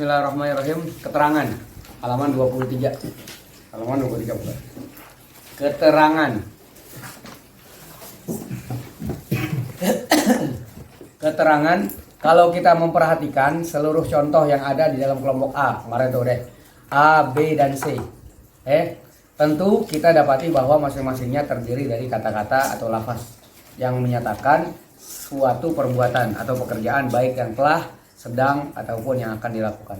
Bismillahirrahmanirrahim. Keterangan halaman 23. Halaman 23 bukan. Keterangan. Keterangan kalau kita memperhatikan seluruh contoh yang ada di dalam kelompok A, kemarin tuh deh. A, B dan C. Tentu kita dapati bahwa masing-masingnya terdiri dari kata-kata atau lafaz yang menyatakan suatu perbuatan atau pekerjaan baik yang telah, sedang ataupun yang akan dilakukan.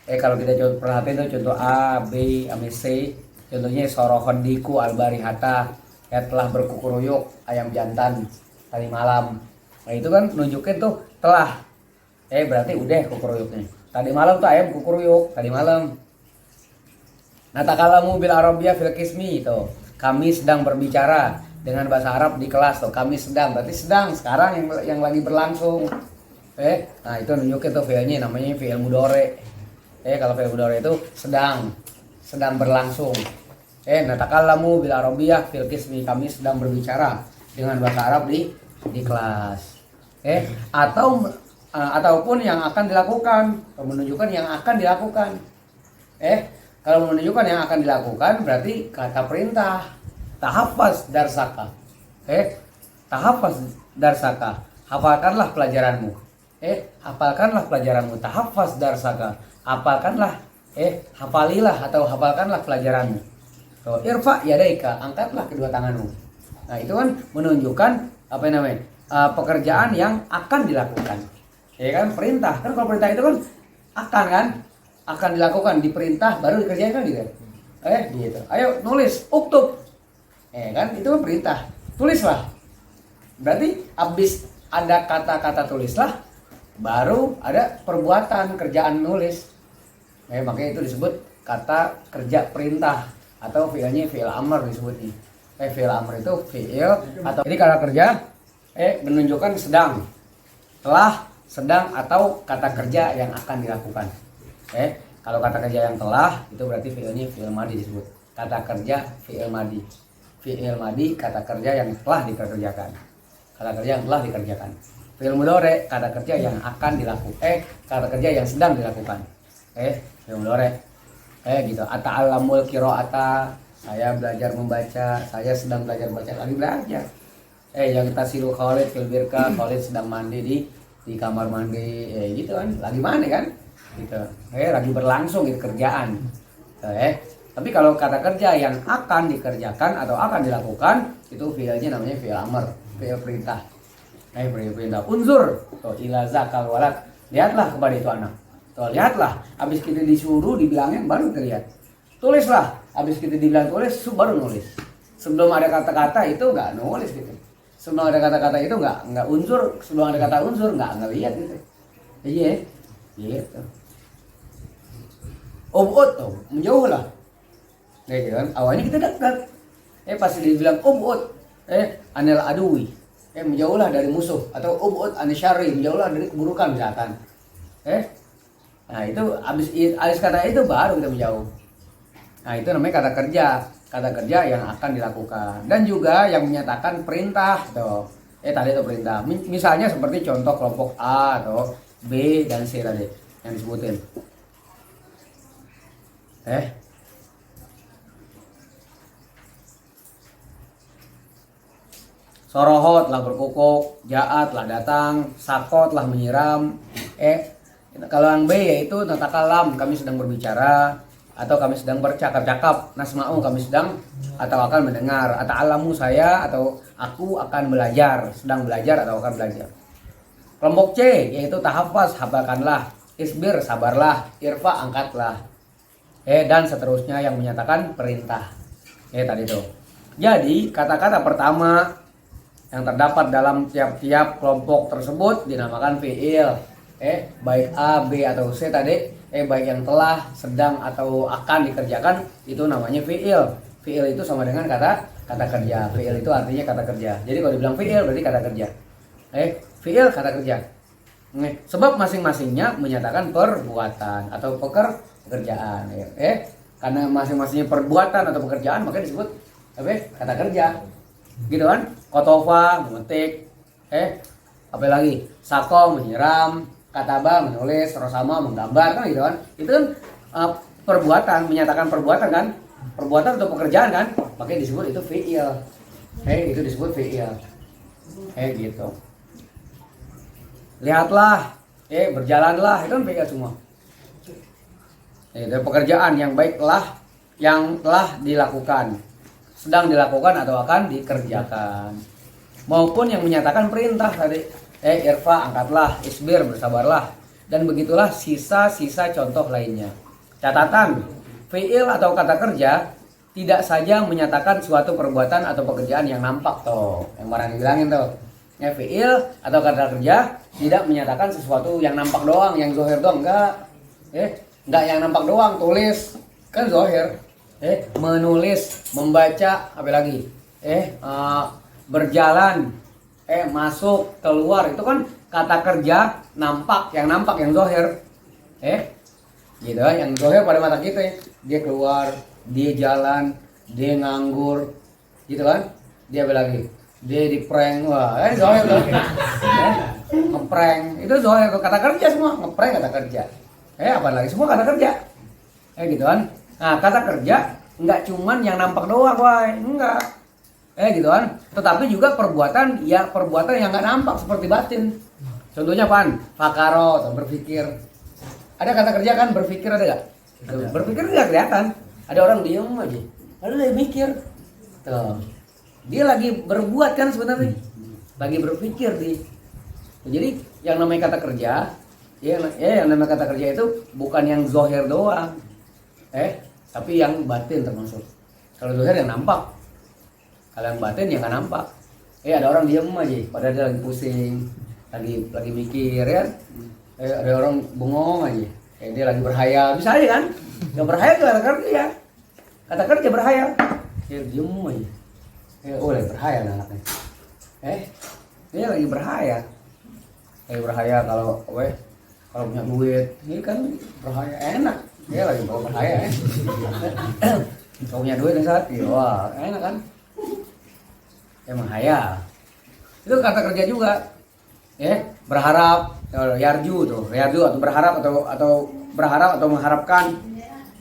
Kalau kita perhatiin tuh contoh A, B, ame C, contohnya sorohon diku albarihata, telah berkukuruyuk ayam jantan tadi malam. Nah itu kan nunjukin tuh telah. Berarti udah kukuruyuknya. Tadi malam tuh ayam kukuruyuk tadi malam. Natakalamu bil arabiyah fil qismi itu. Kami sedang berbicara dengan bahasa Arab di kelas tuh. Kami sedang, berarti sedang sekarang yang lagi berlangsung. Nah itu nunjukin tuh fiilnya namanya fiil mudhari. Kalau fiil mudhari itu sedang berlangsung. Natakallamu bil arabiyah fil qismi, kami sedang berbicara dengan bahasa Arab di kelas. Ataupun yang akan dilakukan, menunjukkan yang akan dilakukan. Kalau menunjukkan yang akan dilakukan berarti kata perintah. Tahafaz darsaka. Tahafaz darsaka. Hafalkanlah pelajaranmu. Hafalkanlah pelajaranmu. Tahafaz darsaka. Hafalkanlah, hafalilah atau hafalkanlah pelajaranmu. Irfa yadaika, angkatlah kedua tanganmu. Nah, itu kan menunjukkan apa namanya? Pekerjaan yang akan dilakukan. Kan perintah. Kan kalau perintah itu kan akan dilakukan, diperintah baru dikerjakan gitu. Gitu. Ayo nulis, uktub. Kan itu kan perintah. Tulislah. Berarti habis ada kata-kata tulislah, baru ada perbuatan kerjaan nulis. Makanya itu disebut kata kerja perintah atau fiilnya fiil amr disebutnya. Fiil amr itu fiil atau jadi kata kerja menunjukkan sedang, telah, sedang atau kata kerja yang akan dilakukan. Kalau kata kerja yang telah itu berarti fiilnya fiil madi disebut. Kata kerja fiil madi. Fiil madi kata kerja yang telah dikerjakan. Kata kerja yang telah dikerjakan. Fiil mudhari kata kerja yang akan dilakukan. Kata kerja yang sedang dilakukan. Fiil mudhari. Gitu. Ata'allamul qira'ata, saya belajar membaca, saya sedang belajar membaca, lagi belajar. Yang kita siru Khalid fil birka, Khalid sedang mandi di kamar mandi, gitu kan. Lagi mandi kan? Gitu. Lagi berlangsung gitu kerjaan. Tapi kalau kata kerja yang akan dikerjakan atau akan dilakukan itu fiilnya namanya fiil amr, fiil perintah. Perintah. Unzur, ila zakal walad. Lihatlah kepada itu anak. Lihatlah, habis kita disuruh dibilangin baru kita lihat. Tulislah, habis kita dibilang tulis baru nulis. Sebelum ada kata-kata itu enggak nulis gitu. Sebelum ada kata-kata itu enggak unsur, sebelum ada kata unsur enggak lihat gitu. Gitu. Ubud tuh, menjauhlah. Gitu kan. Awalnya kita dekat. Pasti dibilang ubud, anil adui. Menjauhlah dari musuh atau ubud anisyari, menjauhlah dari keburukan misalkan. Nah itu habis kata itu baru kita menjauh. Nah itu namanya kata kerja yang akan dilakukan dan juga yang menyatakan perintah tuh. Tadi itu perintah. Misalnya seperti contoh kelompok A atau B dan C tadi yang disebutin. Sorohot lah berkukuk, jaat lah datang, sakot lah menyiram. Kalau yang B yaitu natakalam, kami sedang berbicara atau kami sedang bercakap-cakap. Nasma'u, kami sedang atau akan mendengar. Ata'alamu, saya atau aku akan belajar, sedang belajar atau akan belajar. Kelompok C yaitu tahafaz, hafalkanlah. Isbir, sabarlah. Irfa, angkatlah. Dan seterusnya yang menyatakan perintah. Tadi itu. Jadi kata-kata pertama yang terdapat dalam tiap-tiap kelompok tersebut dinamakan fiil. Baik A, B atau C tadi, baik yang telah, sedang atau akan dikerjakan itu namanya fiil. Fiil itu sama dengan kata kerja. Fiil itu artinya kata kerja. Jadi kalau dibilang fiil berarti kata kerja. Fiil kata kerja. Sebab masing-masingnya menyatakan perbuatan atau pekerjaan. Karena masing-masingnya perbuatan atau pekerjaan maka disebut kata kerja. Gitu kan? Kotofa memetik. Apa lagi? Sako menyiram. kataba menulis, rosama menggambar kan gitu kan. Itu kan perbuatan, menyatakan perbuatan kan. Perbuatan atau pekerjaan kan. Makanya disebut itu fi'il. Itu disebut fi'il. Gitu. Lihatlah, berjalanlah, itu kan fi'il semua. Itu pekerjaan yang baiklah yang telah dilakukan, sedang dilakukan atau akan dikerjakan. Maupun yang menyatakan perintah tadi, irfa angkatlah, isbir bersabarlah, dan begitulah sisa-sisa contoh lainnya. Catatan, fi'il atau kata kerja tidak saja menyatakan suatu perbuatan atau pekerjaan yang nampak tuh, yang barang dibilangin tuh. Fi'il atau kata kerja tidak menyatakan sesuatu yang nampak doang, yang zohir doang, enggak. Enggak yang nampak doang, tulis kan zohir. Menulis, membaca, apa lagi? Berjalan, masuk, keluar, itu kan kata kerja nampak, yang zohir. Gitu, yang zohir pada mata kita, dia keluar, dia jalan, dia nganggur, gitu kan? Dia apa lagi? Dia di prank, wah, zohir tuh. Ngeprank, itu zohir, kata kerja semua, ngeprank kata kerja. Apa lagi? Semua kata kerja. Gitu kan? Nah, kata kerja enggak cuman yang nampak doang, wah, enggak. Gitu kan? Tetapi juga perbuatan yang enggak nampak seperti batin. Contohnya apaan? Fakaro, atau berpikir. Ada kata kerja kan berpikir, ada enggak? Berpikir enggak kelihatan. Ada orang diem aja. Lalu dia mikir. Tuh. Dia lagi berbuat kan sebenarnya. Lagi berpikir dia. Jadi yang namanya kata kerja, yang namanya kata kerja itu bukan yang zohir doang. Tapi yang batin termasuk. Kalau zohir yang nampak. Kalau yang batin yang nggak nampak. Ada orang diem aja, padahal dia lagi pusing, lagi mikir ya. Ada orang bengong aja. Dia lagi berhayal, bisa aja kan? Yang berhayal itu kata kerja. Kata kerja berhayal. Dia diem aja. Lagi berhayal anaknya. Dia lagi berhayal. Berhayal kalau punya duit, ini kan berhayal enak. Dia lagi berhayal. Kalau punya duit yang saat, wah enak kan? Emang hayal. Itu kata kerja juga. Berharap, yarju atau berharap atau mengharapkan,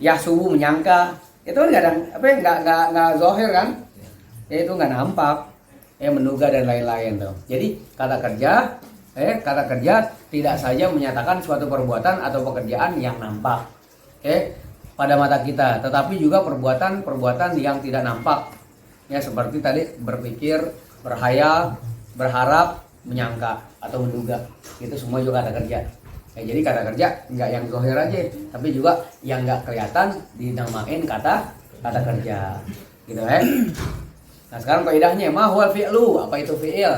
yahsubu menyangka. Itu enggak zohir kan? Itu enggak nampak. Menduga dan lain-lain tuh. Jadi kata kerja tidak saja menyatakan suatu perbuatan atau pekerjaan yang nampak pada mata kita, tetapi juga perbuatan yang tidak nampak. Seperti tadi berpikir, berhayal, berharap, menyangka atau menduga. Itu semua juga kata kerja. Jadi kata kerja enggak yang zahir aja, tapi juga yang enggak kelihatan dinamain kata kerja. Gitu Nah, sekarang kaidahnya, ma huwal fi'lu, apa itu fi'il?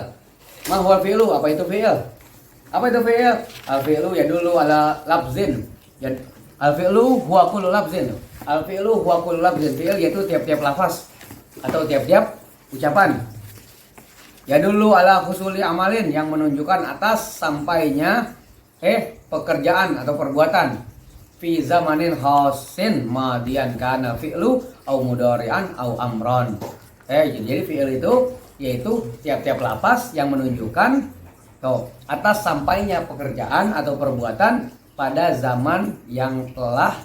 Ma huwal fi'lu, apa itu fi'il? Apa itu fi'il? Al-fi'lu yadullu ala lafzin. Al-fi'lu huwa kullu lafzin. Al-fi'lu huwa kullu lafzin. Fi'il yaitu tiap-tiap lafaz atau tiap-tiap ucapan. Yadullu ala husuli amalin, yang menunjukkan atas sampainya pekerjaan atau perbuatan. Fi zamanin khasin madian kana fi'lu au mudhari'an au amron. Jadi fi'il itu yaitu tiap-tiap lafaz yang menunjukkan atas sampainya pekerjaan atau perbuatan pada zaman yang telah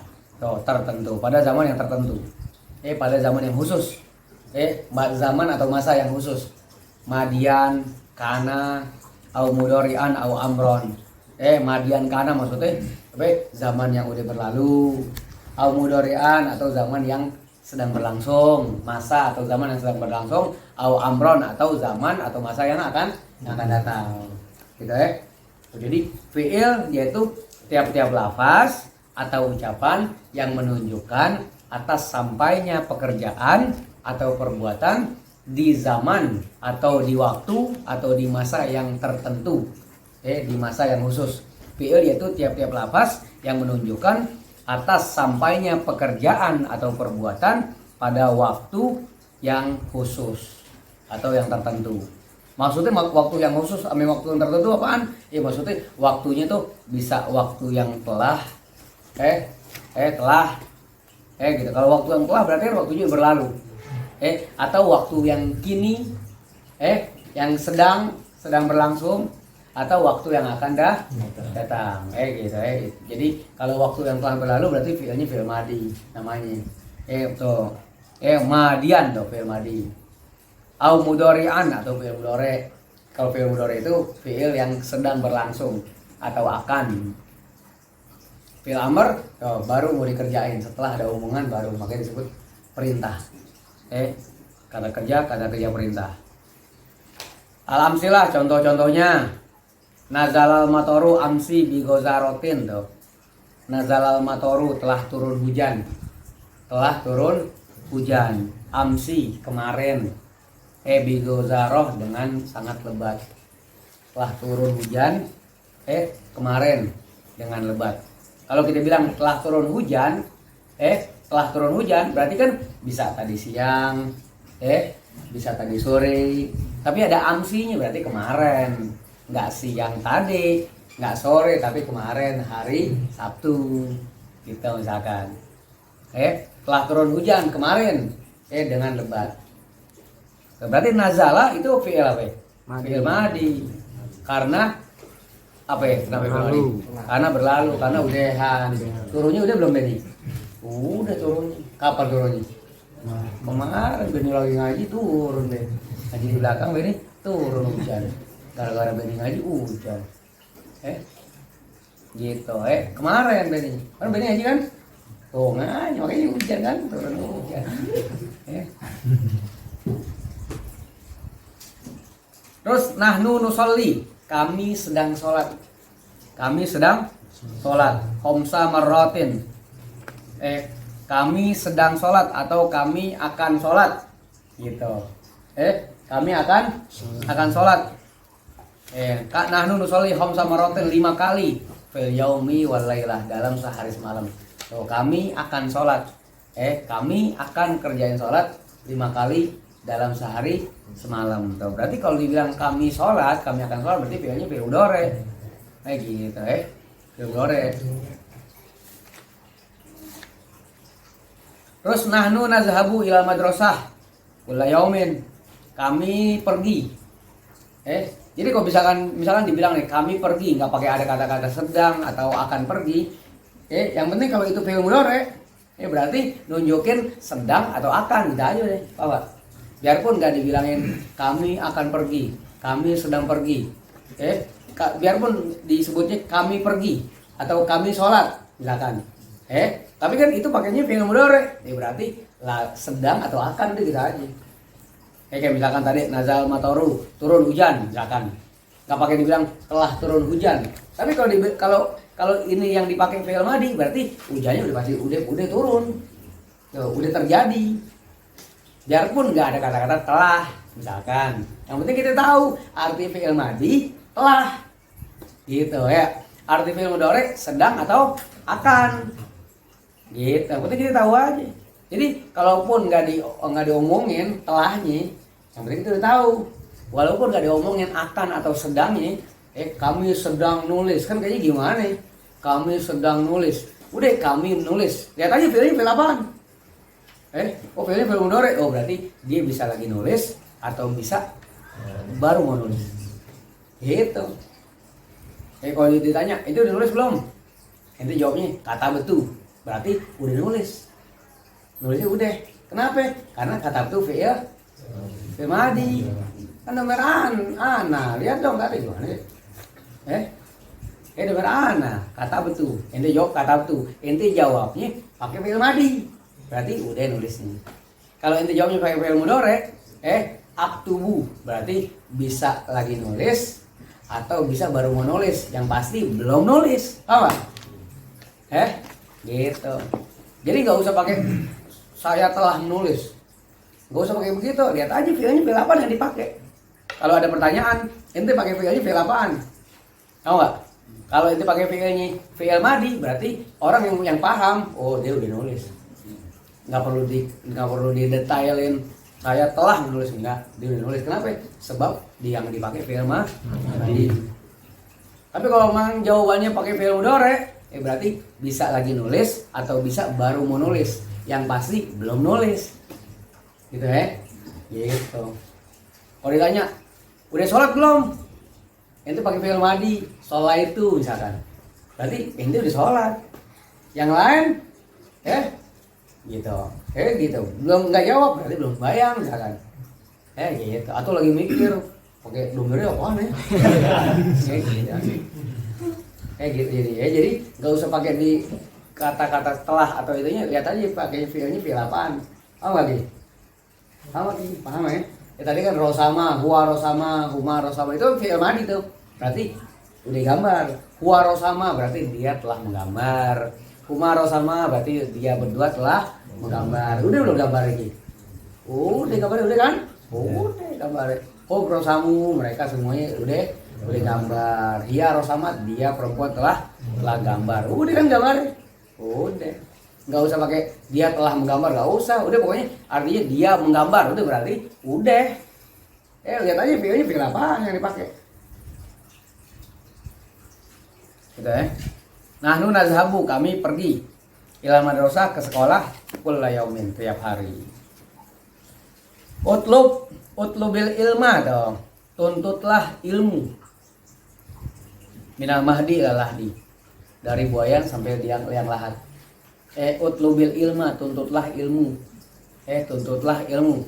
tertentu, pada zaman yang tertentu. Pada zaman yang khusus. Zaman atau masa yang khusus. Madian, kana, au mudhari'an au amron. Madian kana maksudnya zaman yang udah berlalu. Au mudhari'an atau zaman yang sedang berlangsung, masa atau zaman yang sedang berlangsung, au amron atau zaman atau masa yang akan datang. Gitu Jadi fi'il yaitu tiap-tiap lafaz atau ucapan yang menunjukkan atas sampainya pekerjaan atau perbuatan di zaman atau di waktu atau di masa yang tertentu. Di masa yang khusus. Fi'il yaitu tiap-tiap lafaz yang menunjukkan atas sampainya pekerjaan atau perbuatan pada waktu yang khusus atau yang tertentu. Maksudnya waktu yang khusus sama waktu yang tertentu apaan? Maksudnya waktunya tuh bisa waktu yang telah gitu. Kalau waktu yang telah berarti waktunya berlalu. Atau waktu yang kini yang sedang berlangsung atau waktu yang akan datang. Gitu. Jadi kalau waktu yang telah berlalu berarti fi'ilnya fi'il madi namanya. Tuh. Madian tuh fi'il madi. Au mudhari'an atau fi'il mudhari'. Kalau fi'il mudhari' itu fi'il yang sedang berlangsung atau akan. Fi'il amr baru mau dikerjain, setelah ada omongan baru, makanya disebut perintah. Kata kerja perintah. Al-amsilah contoh-contohnya. Nazalal matoru amsi bi gozarotin tuh. Nazalal matoru telah turun hujan. Telah turun hujan. Amsi kemarin. Bi gozaroh dengan sangat lebat. Telah turun hujan. Kemarin dengan lebat. Kalau kita bilang telah turun hujan, telah turun hujan berarti kan bisa tadi siang, bisa tadi sore. Tapi ada amsinya berarti kemarin. Nggak siang tadi, nggak sore, tapi kemarin hari Sabtu. Gitu misalkan. Telah turun hujan kemarin, dengan lebat. Berarti nazala itu fi'il apa? Fi'il madi. Karena apa ya? Kenapa berlalu? Karena berlalu, karena udahan. Turunnya udah belum Beni? Udah turunnya. Kapan turunnya? Kemarin Beni lagi ngaji turun deh. Ngaji di belakang Beni turun hujan. Gara-gara Beni ngaji hujan. Gitu. Kemarin Beni. Kan Beni ngaji kan? Tuh ngaji makanya hujan kan, turun hujan. Terus nahnu nusolli, kami sedang sholat. Kami sedang sholat. Homsa marrotin. Kami sedang sholat atau kami akan sholat. Gitu. Kami akan sholat. Nahnu nusolli homsa marrotin 5 kali. Fil yaumi wal lailah, dalam sehari semalam. So, kami akan sholat. Kami akan kerjain sholat 5 kali dalam sehari semalam. Tuh, berarti kalau dibilang kami sholat, kami akan sholat berarti fi'ilnya fi'il mudhari'. Gitu. Fi'il mudhari'. Terus nahnu nazhabu ila madrasah kulla yaumin. Kami pergi. Jadi kalau misalkan dibilang nih kami pergi, nggak pakai ada kata-kata sedang atau akan pergi. Yang penting kalau itu fi'il mudhari', berarti nunjukin sedang atau akan, gitu aja deh, Pak. Biarpun nggak dibilangin kami akan pergi, kami sedang pergi, biarpun disebutnya kami pergi atau kami sholat, misalkan, tapi kan itu pakainya fi'il mudhari', berarti lah sedang atau akan, gitu aja. Kayak misalkan tadi nazal matoru, turun hujan, misalkan, nggak pakai dibilang telah turun hujan. Tapi kalau ini yang dipakai fi'il madi, berarti hujannya udah pasti udah turun, udah terjadi. Biarpun nggak ada kata-kata telah, misalkan. Yang penting kita tahu arti fi'il madi telah, gitu ya. Arti fi'il mudhari' sedang atau akan, gitu. Yang penting kita tahu aja. Jadi kalaupun nggak diomongin telahnya, yang penting kita udah tahu. Walaupun nggak diomongin akan atau sedangnya, kami sedang nulis, kan kayaknya gimana? Kami sedang nulis. Udah kami nulis. Lihat aja fi'ilnya fi'il apaan? Fi'ilnya fi'il mudhari'. Oh berarti dia bisa lagi nulis atau bisa baru mau nulis. Gitu. Kalau ditanya, itu udah nulis belum? Ente jawabnya kata betul. Berarti udah nulis. Nulisnya udah. Kenapa? Karena kata betul fi'il madi. Kan nomor ana. Lihat dong tadi gimana? Nomor ana, kata betul. Ente jawab kata betul. Ente jawabnya pakai fi'il madi. Berarti udah nulisnya. Kalau ente jawabnya pakai fi'il mudhari', aktubu, berarti bisa lagi nulis atau bisa baru mau nulis. Yang pasti belum nulis. Apa? Gitu. Jadi nggak usah pakai saya telah nulis. Nggak usah pakai begitu. Lihat aja fi'ilnya fi'il apaan yang dipakai. Kalau ada pertanyaan, ente pakai fi'ilnya fi'il apaan? Tahu nggak? Kalau ente pakai fi'ilnya fi'il madi, berarti orang yang paham, oh dia udah nulis. Nggak perlu didetailin. Saya telah menulis, enggak, dia udah nulis. Kenapa? Sebab yang dipakai fi'il madi. Tapi kalau memang jawabannya pakai fi'il mudhari', berarti bisa lagi nulis atau bisa baru mau nulis. Yang pasti belum nulis. Gitu ya. Gitu. Kalau ditanya, udah sholat belum? ente pakai fi'il madi, sholat itu misalkan. Berarti ente udah sholat. Yang lain gitu. Gitu. Belum nggak jawab berarti belum bayang misalkan. Gitu. Atau lagi mikir pakai domirnya apaan ya? Gitu. Jadi nggak usah pakai di kata-kata setelah atau itunya, lihat aja pakai fi'ilnya fi'il apaan. Paham lagi? Paham ya? Tadi kan rosama, huwa rosama, huma rosama itu fi'il madi tuh. Berarti udah gambar. Huwa rosama berarti dia telah menggambar. Huma rosama berarti dia berdua telah menggambar. Udah belum gambar lagi? Udah gambar udah kan? Udah gambar. Oh rosamu mereka semuanya udah gambar. Iya rosama dia perempuan telah gambar. Udah kan gambar? Udah. Nggak usah pakai dia telah menggambar, nggak usah, udah pokoknya artinya dia menggambar, udah berarti udah. Lihat aja fi'ilnya fi'il apa yang dipakai. Gitu ya. Nahnu nazhabu, kami pergi ila madrasah ke sekolah kulla yaumin, tiap hari. Utlubil ilma dong. Tuntutlah ilmu. Minal mahdi ila lahdi. Dari buayan sampai liang lahat. Utlubil ilma, tuntutlah ilmu. Tuntutlah ilmu.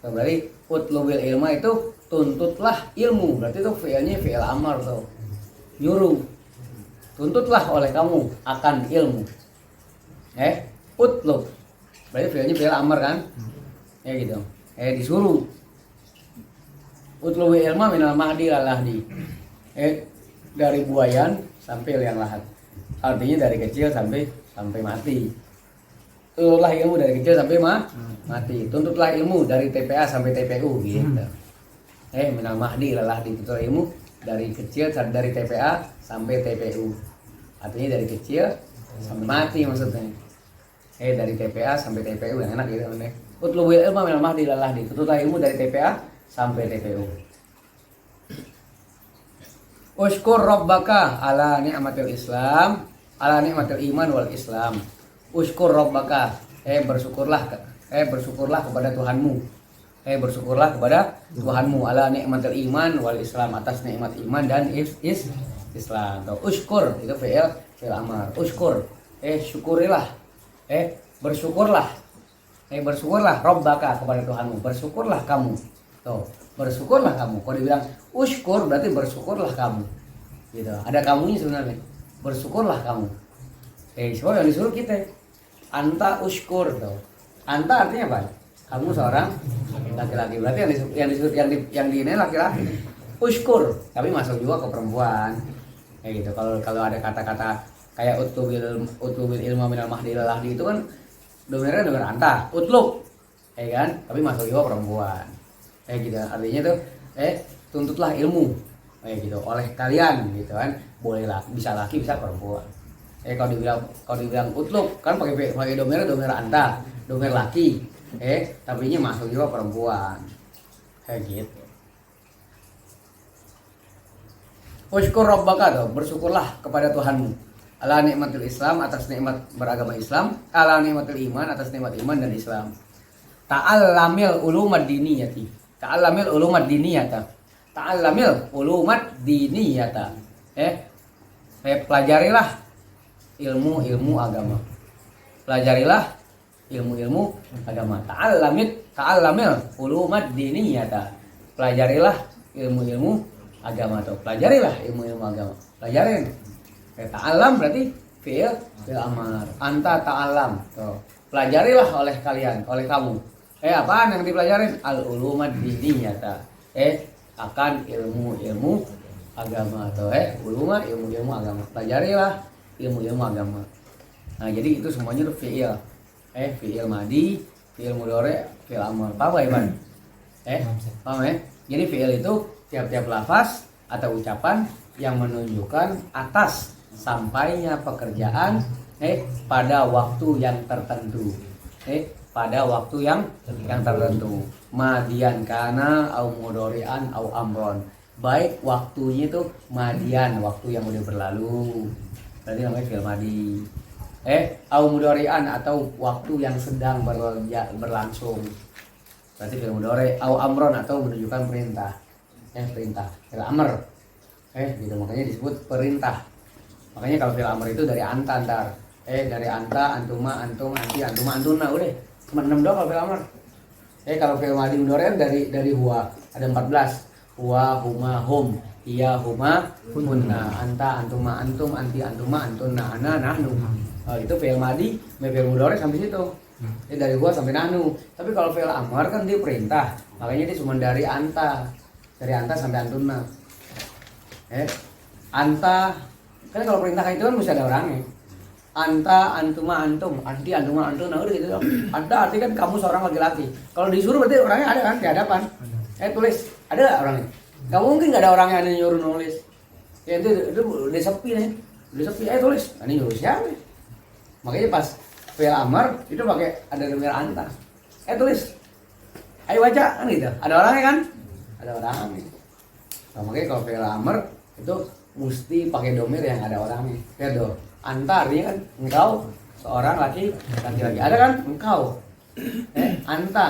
Berarti utlubil ilma itu tuntutlah ilmu. Berarti itu fi'ilnya fi'il amar tuh. Nyuruh. Tuntutlah oleh kamu akan ilmu. Utlub. Berarti fi'ilnya fi'il amar kan? Gitu. Disuruh. Utlubil ilma minal mahdi ila lahdi. Dari buayan sampai liang lahat. Artinya dari kecil sampai mati. Tuntutlah ilmu dari kecil sampai mati. Tuntutlah ilmu dari TPA sampai TPU gitu. Minal mahdi lalah dituntut ilmu dari kecil dari TPA sampai TPU. Artinya dari kecil sampai mati maksudnya. Dari TPA sampai TPU yang enak gitu kan. Utlubul ilma minal mahdi lalah dituntutlah ilmu dari TPA sampai TPU. Ushkur rabbaka ala ni'matil Islam, ala ni'matil iman wal Islam. Ushkur rabbaka, bersyukurlah kepada Tuhanmu. Bersyukurlah kepada Tuhanmu ala ni'matil iman wal Islam, atas nikmat iman dan Islam. Ushkur itu fi'il amar. Ushkur, syukurilah. Bersyukurlah. Bersyukurlah rabbaka kepada Tuhanmu. Bersyukurlah kamu. Bersyukurlah kamu. Kalau dibilang ushkur berarti bersyukurlah kamu. Gitu. Ada kamunya sebenarnya. Bersyukurlah kamu. Semua yang disuruh kita. Anta ushkur tuh. Anta artinya apa? Kamu seorang laki-laki. Berarti yang di ini laki-laki. Ushkur, tapi masuk juga ke perempuan. Gitu. Kalau ada kata-kata kayak utlubil ilma minal mahdi ila lahdi itu kan domirnya domir anta, utlub. Kan? Tapi masuk juga perempuan. Gitu. Artinya tuh tuntutlah ilmu. Gitu oleh kalian gitu kan. Boleh bisa laki bisa perempuan. Kalau dibilang utlub kan pakai domir anta, domir laki. Tapi ini masuk juga perempuan. Gitu. Ushkur rabbaka tuh, bersyukurlah kepada Tuhanmu. Ala nikmatil Islam, atas nikmat beragama Islam, ala nikmatil iman, atas nikmat iman dan Islam. Ta'allamil ulumad diniyati. Ta'allamil ulumad diniyata. Ta'allamil ulumad diniyata. Pelajarilah ilmu agama. Pelajarilah ilmu agama. Ta'allamil ulumad diniyata. Pelajarilah ilmu agama tuh. Pelajarilah ilmu agama. Pelajarin. Ta'allam berarti fi'il amar. Anta ta'allam. Tuh. Pelajarilah oleh kalian, oleh kamu. Apaan yang dipelajarin? Al-ulumad diniyata. Akan ilmu agama atau ilmu agama. Pelajarilah ilmu agama. Nah, jadi itu semuanya itu fi'il. Fi'il madi, fi'il mudhari', fi'il amr. Paham ya, Bang? Paham ya? Jadi fi'il itu tiap-tiap lafaz atau ucapan yang menunjukkan atas sampainya pekerjaan pada waktu yang tertentu. Pada waktu yang tertentu. Madian kana au mudhari'an au amron. Baik waktunya itu madian, waktu yang udah berlalu. Berarti namanya fi'il madi. Au mudhari'an atau waktu yang sedang berlangsung. Berarti fi'il mudhari'. Au amron atau menunjukkan perintah. Perintah. Fi'il amr. Gitu makanya disebut perintah. Makanya kalau fi'il amr itu dari anta ntar. Dari anta, antuma, antum, anti, antuma, antuna, udah cuma 6 doang kalau fi'il amr. Kalau fi'il madhi mudhari dari huwa ada 14. Huwa, huma, hum, iya, huma, hunna, anta, antuma, antum, anti, antuma, antuna, ana, nahnu. Itu fi'il madhi, fi'il mudhari sampai situ. Dari huwa sampai nahnu. Tapi kalau fi'il amr kan dia perintah. Makanya dia cuma dari anta sampai antuna. Anta kan kalau perintah itu kan mesti ada orangnya. Anta, antuma, antum, anti, antuma, antuna, udah gitu dong. Anta arti kan kamu seorang laki-laki. Kalau disuruh berarti orangnya ada kan di hadapan. Tulis, ada nggak orangnya? Gak mungkin nggak ada orang yang nyuruh nulis. Itu udah sepi nih, tulis. Ini nyuruh siapa? Makanya pas fi'il amr itu pakai ada domir anta. Tulis, ayo baca kan gitu. Ada orangnya kan? Ada orangnya. Nah, makanya kalau fi'il amr itu mesti pakai domir yang ada orangnya. Tuh, anta artinya kan engkau seorang laki-laki. Ada kan engkau. Anta.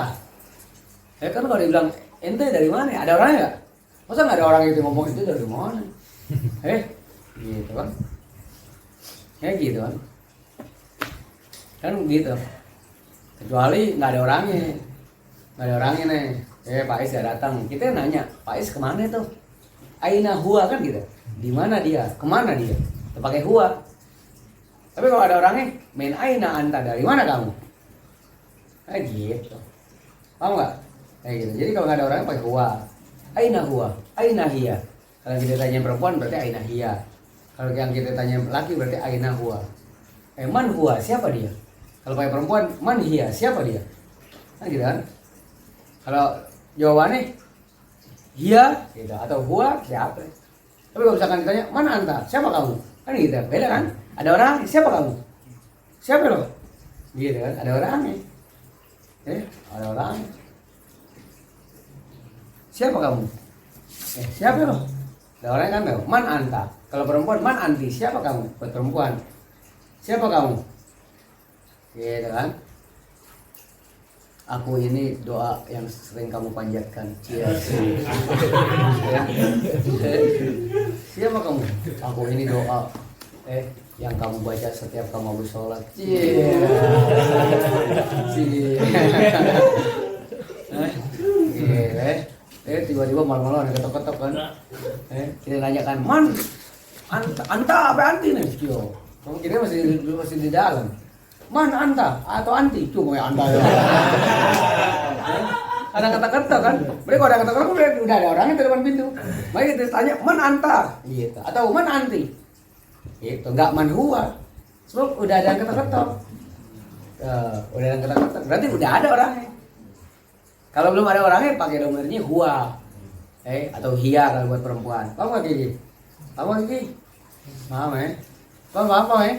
Kan kalau dibilang ente dari mana? Ada orangnya nggak? Masa nggak ada orang itu ngomong itu dari mana? Gitu kan? Gitu kan? Kan gitu. Kecuali nggak ada orangnya nih. Pak Is nggak datang. Kita nanya, Pak Is kemana tuh? Aina huwa kan gitu. Di mana dia? Kemana dia? Kita pakai huwa. Tapi kalau ada orangnya, min aina anta, dari mana kamu? Gitu. Paham nggak? Gitu. Jadi kalau nggak ada orangnya pakai huwa. Aina huwa, aina hiya. Kalau kita tanya perempuan berarti aina hiya. Kalau yang kita tanya laki berarti aina huwa. Man huwa, siapa dia? Kalau pakai perempuan, man hiya, siapa dia? Kan gitu kan? Kalau jawabannya hiya gitu, atau huwa siapa? Tapi kalau misalkan ditanya, mana anta? Siapa kamu? Kan gitu, beda kan? Ada orang, siapa kamu? Siapa lo? Gitu kan, ada orangnya. Ada orangnya. Siapa kamu? Siapa lo? Ada orangnya kan, man anta. Kalau perempuan, man anti, siapa kamu? Buat perempuan. Siapa kamu? Gitu kan? Aku ini doa yang sering kamu panjatkan. Siapa kamu? Aku ini doa yang kamu baca setiap kamu habis sholat. Tiba-tiba malam-malam ada ketok-ketok kan. Kita tanyakan, man anta apa anti nih? Kamu kira masih di dalam. Man anta atau anti? Cuma ya anta ya. Ada kata-kata kan. Mereka kalau ada kata-kata udah ada orangnya di depan pintu. Mari kita tanya, man anta? Gitu. Atau man anti? Gitu. Enggak man huwa. Sebab udah ada kata-kata. Udah ada kata-kata. Berarti udah ada orangnya. Kalau belum ada orangnya pakai domirnya huwa. Atau hiya kalau buat perempuan. Paham enggak Gigi? Paham enggak Gigi? Paham ya? Paham ya?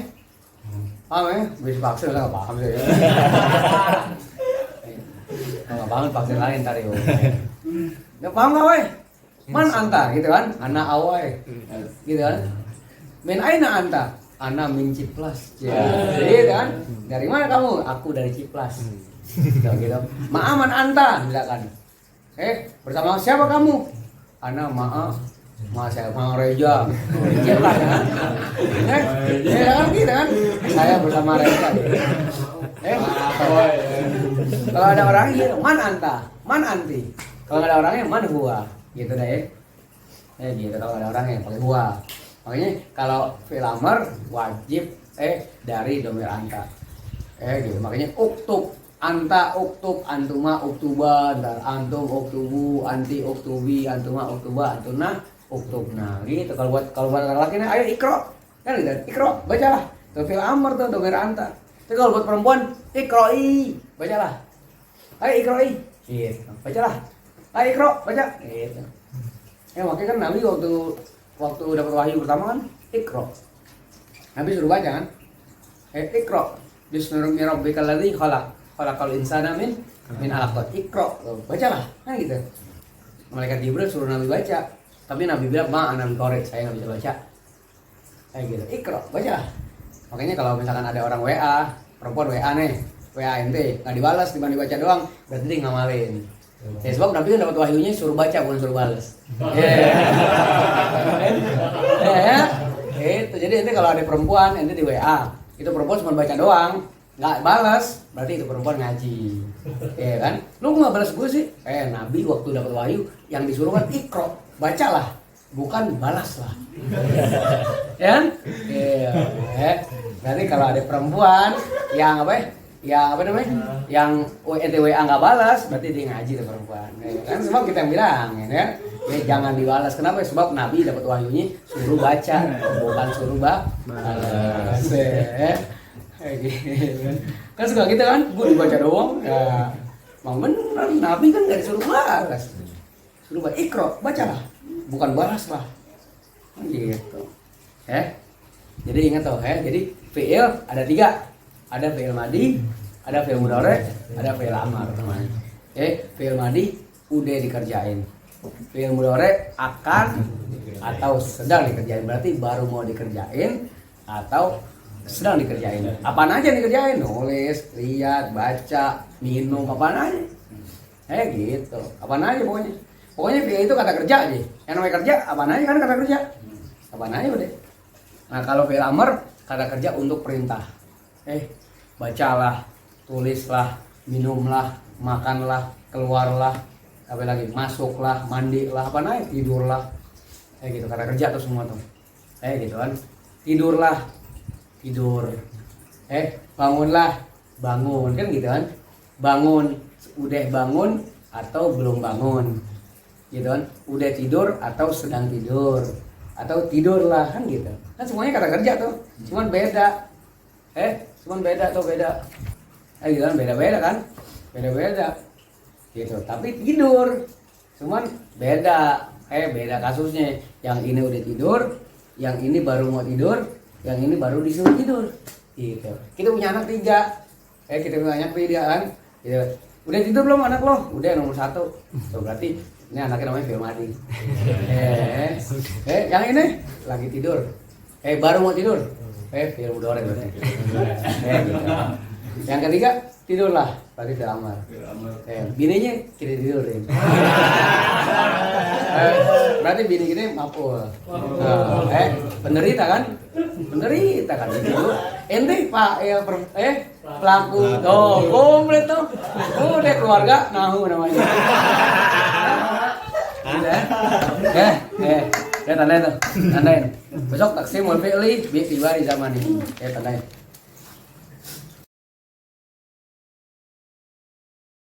Paham ya? Bisa vaksin lah, nggak paham sih ya. Nggak paham vaksin lain tadi. Nggak paham nggak weh? Man anta gitu kan? Ana awai gitu kan? Min aina anta? Ana min Ciplas. Gitu kan? Dari mana kamu? Aku dari Ciplas. Gitu. Ma'aman anta misalkan. Bersama siapa kamu? Ana saya mau Reja, Ciplas kan? Kan gitu kan? Saya bersama Reja. Kalau ada orangnya, man anta, man anti. Kalau nggak ada orangnya, man huwa. Gitu deh. Gitu kalau ada orangnya pakai huwa. Makanya kalau fi'il amr wajib dari domir anta. Gitu. Makanya uktub, anta uktub, antuma uktuba, ntar antum uktubu, anti uktubi, antuma uktuba, antuna uktubna. Gitu. Kalau buat laki-laki ayo ikro. Kan gitu. Ikro, bacalah. Itu fi'il amr tuh domir anta. Tapi kalau buat perempuan, ikroi, bacalah. Ayo ikroi. Gitu. Bacalah. Ayo ikro, baca. Gitu. Makanya kan Nabi waktu dapat wahyu pertama kan ikro. Nabi suruh baca kan? Ikro. Bismi rabbikal ladzi khalaqal insana min 'alaq. Ikro. Bacalah. Kan gitu. Malaikat Jibril suruh Nabi baca. Tapi Nabi bilang, "Ma ana biqari, saya enggak bisa baca." Kayak gitu. Ikro, bacalah. Makanya kalau misalkan ada orang WA, perempuan WA nih, WA ente, enggak dibalas, cuma dibaca doang, berarti dia ngamalin. Ya, sebab Nabi kan dapat wahyunya suruh baca bukan suruh balas. Itu jadi nanti kalau ada perempuan nanti di WA itu perempuan cuma baca doang nggak balas berarti itu perempuan ngaji, ya kan? Lu nggak balas gue sih? Nabi waktu dapat wahyu yang disuruh kan ikro, bacalah bukan balaslah, ya kan? Berarti kalau ada perempuan yang apa namanya, yang WA nggak balas berarti dia ngaji tuh perempuan, ya kan? Sebab kita yang bilang, ya kan? Jangan dibalas. Kenapa? Sebab Nabi dapat wahyunya suruh baca, bukan suruh balas. Kan suka gitu kan, gue dibaca doang. Ya, emang bener. Nabi kan nggak disuruh balas, suruh baca ikro, bacalah, bukan balas lah. Gitu. Jadi ingat tuh, jadi fi'il ada 3, ada fi'il madi, ada fi'il mudhari, ada fi'il amar namanya. Fi'il madi udah dikerjain. Fi'il mudhari akan atau sedang dikerjain, berarti baru mau dikerjain atau sedang dikerjain. Apaan aja dikerjain? Nulis, lihat, baca, minum, apaan aja. Gitu. Apaan aja pokoknya. Pokoknya fi'il itu kata kerja aja. Yang namanya kerja, apaan aja kan kata kerja. Apaan aja udah. Nah kalau fi'il amr kata kerja untuk perintah. Bacalah, tulislah, minumlah, makanlah, keluarlah, apa lagi, masuklah, mandilah, apa namanya, tidurlah, gitu kata kerja tuh semua tuh, gitu kan, tidurlah, tidur, bangunlah, bangun, kan gitu kan, bangun, udah bangun atau belum bangun, gitu kan, udah tidur atau sedang tidur, atau tidurlah, kan gitu, kan semuanya kata kerja tuh, cuman beda, cuman beda tuh beda, gitu kan, beda-beda kan, beda-beda. Gitu. Tapi tidur cuman beda, beda kasusnya, yang ini udah tidur, yang ini baru mau tidur, yang ini baru disuruh tidur, gitu. Kita punya anak 3, kita punya anak 3 kan, gitu. Udah tidur belum anak lo? Udah nomor 1, so, berarti ini anaknya namanya fi'il madi. Yang ini lagi tidur, baru mau tidur, fi'il mudhari berarti. Gitu. Yang ketiga tidurlah, berarti fi'il amar. Bininya kita tidurin. Berarti bini kita maf'ul. Penderita kan? Penderita kan tidur. Ente Pak pelaku. Tuh, komplit tuh. Udah keluarga nahu namanya. Tandain tuh. Tandain. Besok taksimul fi'li bi tibari zamani. Tandain.